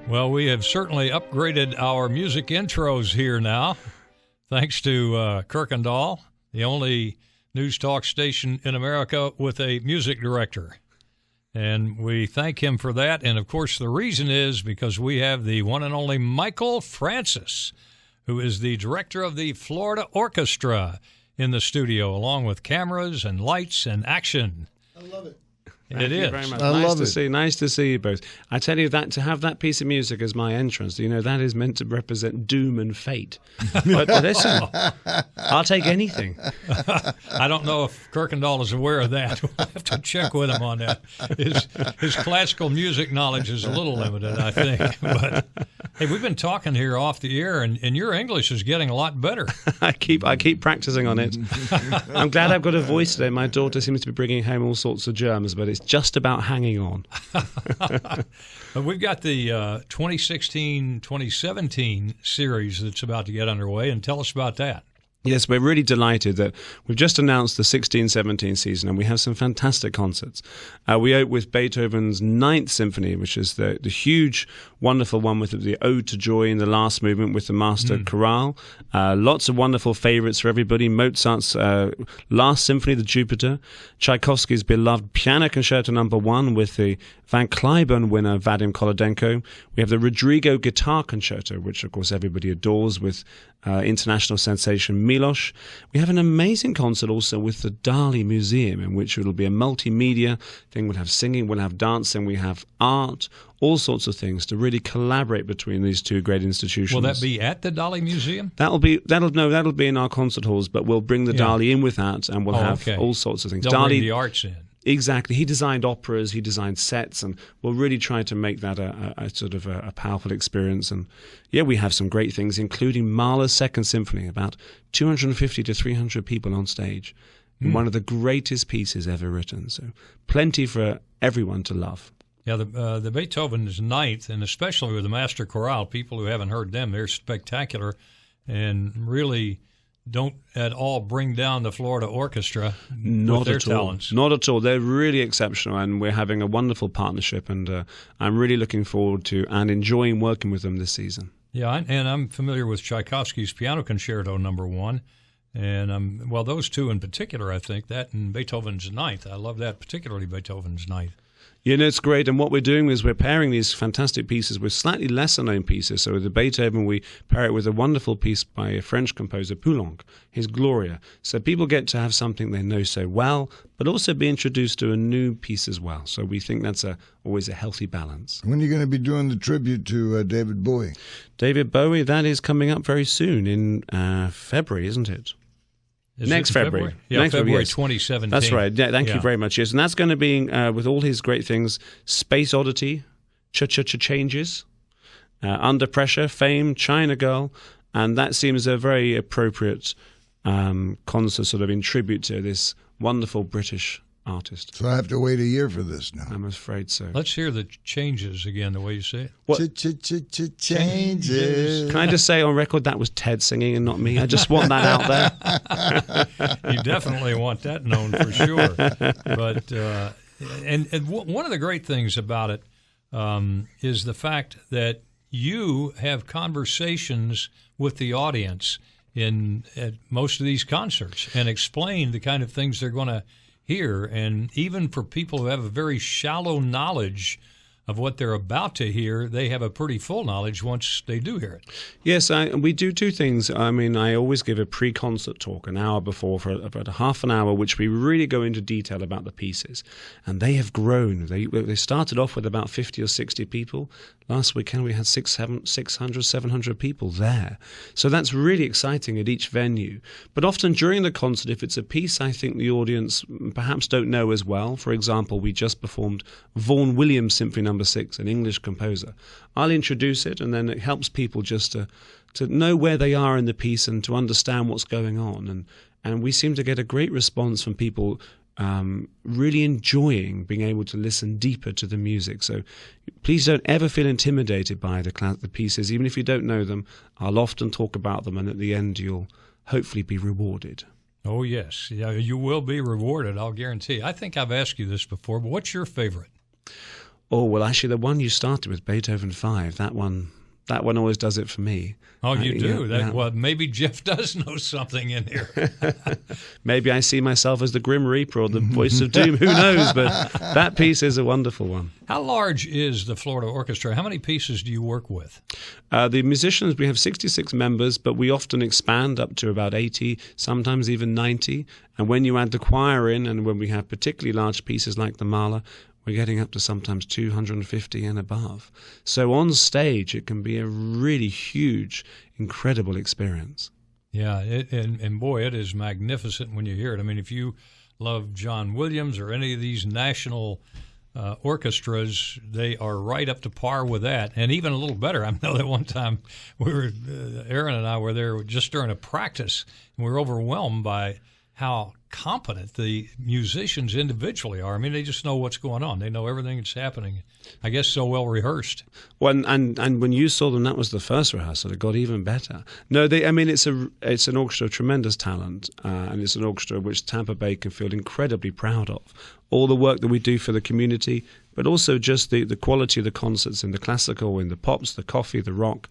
Well, we have certainly upgraded our music intros here now, thanks to Kirkendall, the only news talk station in America with a music director. And we thank him for that. And, of course, the reason is because we have the one and only Michael Francis, who is the director of the Florida Orchestra, in the studio, along with cameras and lights and action. I love it. Thank you very much. Nice to see you both. I tell you that to have that piece of music as my entrance, that is meant to represent doom and fate. But listen, I'll take anything. I don't know if Kirkendall is aware of that. We'll have to check with him on that. His classical music knowledge is a little limited, I think. But hey, we've been talking here off the air, and your English is getting a lot better. I keep practicing on it. I'm glad I've got a voice today. My daughter seems to be bringing home all sorts of germs, but it's just about hanging on. But we've got the 2016-2017 series that's about to get underway, and tell us about that. Yes, we're really delighted that we've just announced the 16-17 season, and we have some fantastic concerts. We open with Beethoven's Ninth Symphony, which is the huge, wonderful one with the Ode to Joy in the last movement with the master chorale. Lots of wonderful favorites for everybody. Mozart's Last Symphony, the Jupiter. Tchaikovsky's beloved Piano Concerto No. 1 with the Van Cliburn winner Vadim Kolodenko. We have the Rodrigo Guitar Concerto, which, of course, everybody adores, with international sensation Milos. We have an amazing concert also with the Dali Museum, in which it'll be a multimedia thing. We'll have singing, we'll have dancing, we have art, all sorts of things to really collaborate between these two great institutions. Will that be at the Dali Museum? That'll be in our concert halls, but we'll bring the Dali in with that, and we'll have all sorts of things. They'll bring the arts in. Exactly. He designed operas, he designed sets, and we'll really try to make that a sort of a powerful experience. And we have some great things, including Mahler's Second Symphony, about 250 to 300 people on stage. One of the greatest pieces ever written. So plenty for everyone to love. Yeah, the Beethoven's Ninth, and especially with the Master Chorale, people who haven't heard them, they're spectacular and really don't at all bring down the Florida Orchestra with their talents. Not at all. They're really exceptional, and we're having a wonderful partnership, and I'm really looking forward to and enjoying working with them this season. Yeah, and I'm familiar with Tchaikovsky's Piano Concerto No. 1, and those two in particular, I think, that and Beethoven's Ninth. I love that, particularly Beethoven's Ninth. It's great, and what we're doing is we're pairing these fantastic pieces with slightly lesser-known pieces. So with the Beethoven, we pair it with a wonderful piece by a French composer, Poulenc, his Gloria. So people get to have something they know so well, but also be introduced to a new piece as well. So we think that's always a healthy balance. When are you going to be doing the tribute to David Bowie? David Bowie, that is coming up very soon in February, isn't it? Next February. Yeah, Next February yes. 2017. That's right. Yeah, thank you very much. Yes, and that's going to be with all his great things: Space Oddity, Cha-Cha-Cha Changes, Under Pressure, Fame, China Girl, and that seems a very appropriate concert, sort of in tribute to this wonderful British artist. So I have to wait a year for this now. I'm afraid so. Let's hear the changes again, the way you say it. What? Changes. Can I just say on record that was Ted singing and not me? I just want that out there. You definitely want that known for sure. But and one of the great things about it is the fact that you have conversations with the audience at most of these concerts and explain the kind of things they're going to hear, and even for people who have a very shallow knowledge of what they're about to hear, they have a pretty full knowledge once they do hear it. Yes, we do two things. I mean, I always give a pre-concert talk an hour before for about half an hour, which we really go into detail about the pieces. And they have grown. They started off with about 50 or 60 people. Last weekend we had 600, 700 people there. So that's really exciting at each venue. But often during the concert, if it's a piece I think the audience perhaps don't know as well, for example, we just performed Vaughan Williams Symphony No. 6, an English composer. I'll introduce it, and then it helps people just to know where they are in the piece and to understand what's going on. And we seem to get a great response from people really enjoying being able to listen deeper to the music. So please don't ever feel intimidated by the pieces. Even if you don't know them, I'll often talk about them, and at the end you'll hopefully be rewarded. Oh, yes. Yeah, you will be rewarded, I'll guarantee. I think I've asked you this before, but what's your favorite? Oh, well, actually, the one you started with, Beethoven 5, that one always does it for me. Oh, you do? Yeah. Well, maybe Jeff does know something in here. Maybe I see myself as the Grim Reaper or the Voice of Doom. Who knows? But that piece is a wonderful one. How large is the Florida Orchestra? How many pieces do you work with? The musicians, we have 66 members, but we often expand up to about 80, sometimes even 90. And when you add the choir in, and when we have particularly large pieces like the Mahler, we're getting up to sometimes 250 and above. So on stage, it can be a really huge, incredible experience. Yeah, and boy, it is magnificent when you hear it. I mean, if you love John Williams or any of these national orchestras, they are right up to par with that, and even a little better. I know that one time Aaron and I were there just during a practice, and we were overwhelmed by how competent the musicians individually are. I mean, they just know what's going on. They know everything that's happening. I guess so well rehearsed. Well, and when you saw them, that was the first rehearsal. It got even better. No, it's an orchestra of tremendous talent, and it's an orchestra which Tampa Bay can feel incredibly proud of. All the work that we do for the community, but also just the quality of the concerts in the classical, in the pops, the coffee, the rock.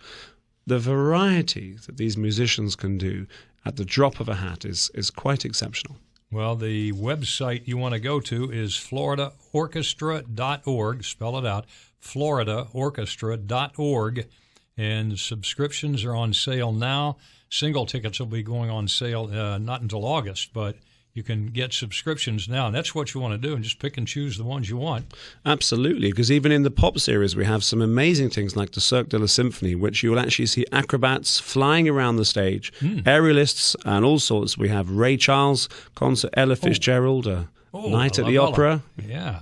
The variety that these musicians can do at the drop of a hat is quite exceptional. Well, the website you want to go to is floridaorchestra.org. Spell it out, floridaorchestra.org. And subscriptions are on sale now. Single tickets will be going on sale not until August, but you can get subscriptions now, and that's what you want to do, and just pick and choose the ones you want. Absolutely, because even in the pop series, we have some amazing things like the Cirque de la Symphony, which you will actually see acrobats flying around the stage, aerialists, and all sorts. We have Ray Charles concert, Ella Fitzgerald, Night at the Opera. Yeah.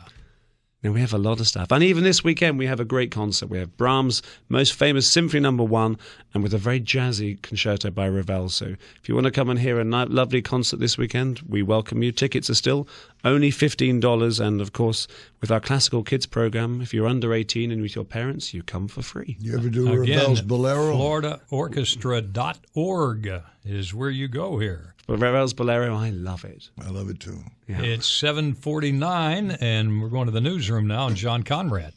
And we have a lot of stuff. And even this weekend, we have a great concert. We have Brahms' most famous Symphony No. 1, and with a very jazzy concerto by Ravel. So if you want to come and hear a lovely concert this weekend, we welcome you. Tickets are still only $15. And, of course, with our classical kids program, if you're under 18 and with your parents, you come for free. You ever do Ravel's Bolero? FloridaOrchestra.org is where you go here. But Ravel's Bolero, I love it. I love it too. Yeah. It's 7:49, and we're going to the newsroom now, and John Conrad.